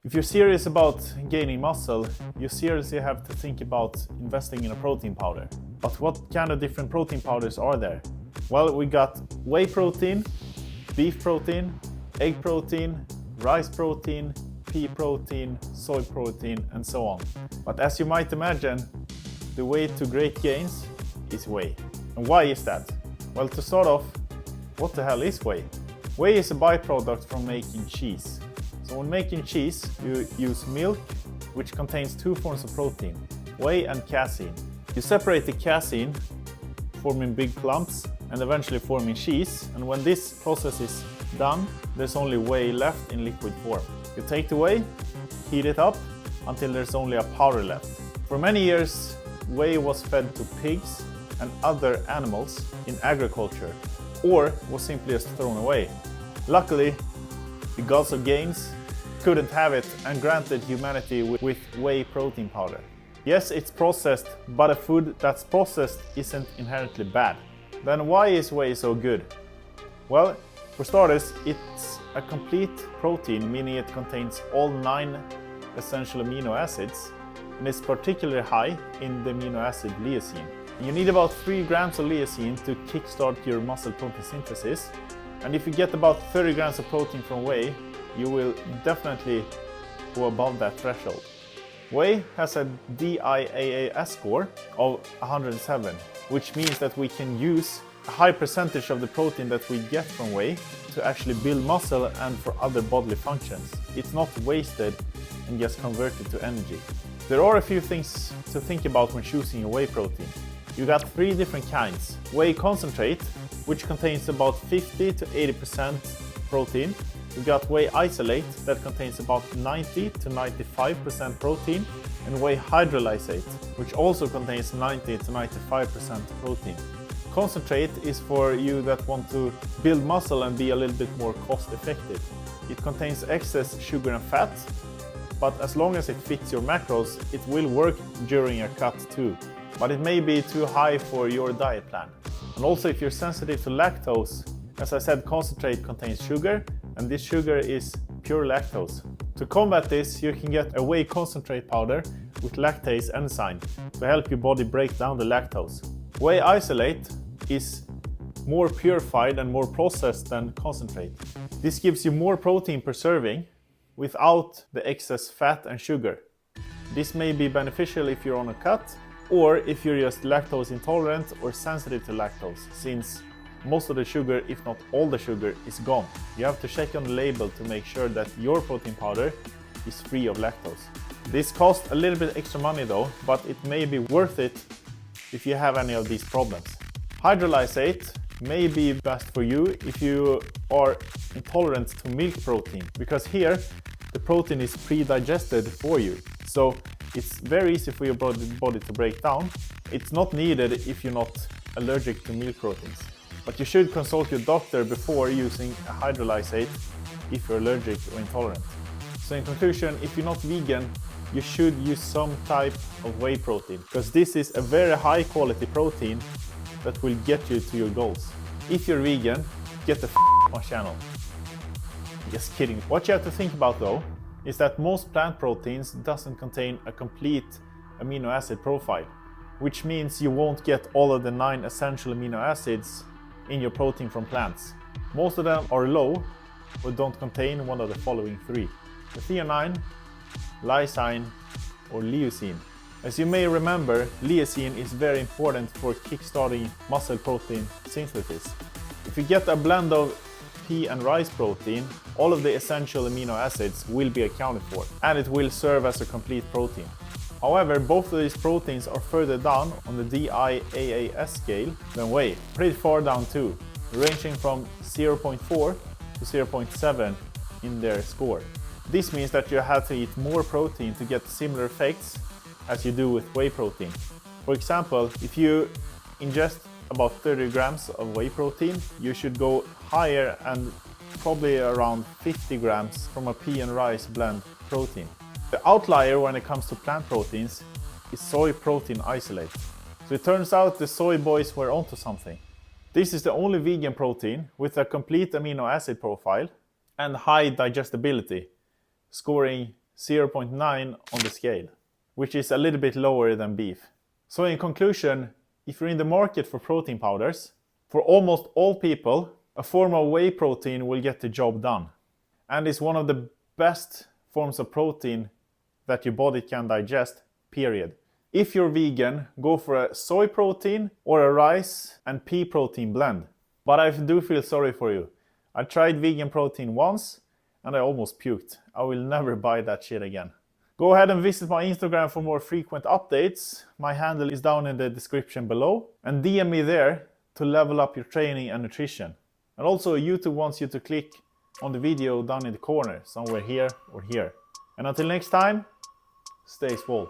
If you're serious about gaining muscle, you seriously have to think about investing in a protein powder. But what kind of different protein powders are there? Well, we got whey protein, beef protein, egg protein, rice protein, pea protein, soy protein, and so on. But as you might imagine, the way to great gains is whey. And why is that? Well, to start off, what the hell is whey? Whey is a byproduct from making cheese. So when making cheese, you use milk, which contains two forms of protein, whey and casein. You separate the casein, forming big clumps, and eventually forming cheese. And when this process is done, there's only whey left in liquid form. You take the whey, heat it up until there's only a powder left. For many years, whey was fed to pigs and other animals in agriculture, or was simply just thrown away. Luckily, the gods of gains couldn't have it and granted humanity with whey protein powder. Yes, it's processed, but a food that's processed isn't inherently bad. Then why is whey so good? Well, for starters, it's a complete protein, meaning it contains all 9 essential amino acids, and is particularly high in the amino acid leucine. You need about 3 grams of leucine to kickstart your muscle protein synthesis, and if you get about 30 grams of protein from whey, you will definitely go above that threshold. Whey has a DIAAS score of 107, which means that we can use a high percentage of the protein that we get from whey to actually build muscle and for other bodily functions. It's not wasted and just converted to energy. There are a few things to think about when choosing a whey protein. You got 3 different kinds. Whey concentrate, which contains about 50 to 80% protein. We got whey isolate that contains about 90 to 95% protein, and whey hydrolysate, which also contains 90 to 95% protein. Concentrate is for you that want to build muscle and be a little bit more cost effective. It contains excess sugar and fat, but as long as it fits your macros, it will work during a cut too. But it may be too high for your diet plan. And also if you're sensitive to lactose, as I said, concentrate contains sugar, and this sugar is pure lactose. To combat this, you can get a whey concentrate powder with lactase enzyme to help your body break down the lactose. Whey isolate is more purified and more processed than concentrate. This gives you more protein per serving without the excess fat and sugar. This may be beneficial if you're on a cut, or if you're just lactose intolerant or sensitive to lactose, since most of the sugar, if not all the sugar, is gone. You have to check on the label to make sure that your protein powder is free of lactose. This costs a little bit extra money though, but it may be worth it if you have any of these problems. Hydrolysate may be best for you if you are intolerant to milk protein, because here the protein is pre-digested for you. So it's very easy for your body to break down. It's not needed if you're not allergic to milk proteins. But you should consult your doctor before using a hydrolysate if you're allergic or intolerant. So in conclusion, if you're not vegan, you should use some type of whey protein, because this is a very high quality protein that will get you to your goals. If you're vegan, get the off my channel. Just kidding. What you have to think about though is that most plant proteins doesn't contain a complete amino acid profile, which means you won't get all of the 9 essential amino acids in your protein from plants. Most of them are low or don't contain one of the following 3: the theanine, lysine, or leucine. As you may remember, leucine is very important for kickstarting muscle protein synthesis. If you get a blend of pea and rice protein, all of the essential amino acids will be accounted for, and it will serve as a complete protein. However, both of these proteins are further down on the DIAAS scale than whey, pretty far down too, ranging from 0.4 to 0.7 in their score. This means that you have to eat more protein to get similar effects as you do with whey protein. For example, if you ingest about 30 grams of whey protein, you should go higher and probably around 50 grams from a pea and rice blend protein. The outlier when it comes to plant proteins is soy protein isolate. So it turns out the soy boys were onto something. This is the only vegan protein with a complete amino acid profile and high digestibility, scoring 0.9 on the scale, which is a little bit lower than beef. So in conclusion, if you're in the market for protein powders, for almost all people, a form of whey protein will get the job done. And is one of the best forms of protein that your body can digest, period. If you're vegan, go for a soy protein or a rice and pea protein blend. But I do feel sorry for you. I tried vegan protein once and I almost puked. I will never buy that shit again. Go ahead and visit my Instagram for more frequent updates. My handle is down in the description below. And DM me there to level up your training and nutrition. And also YouTube wants you to click on the video down in the corner, somewhere here or here. And until next time, stay swole.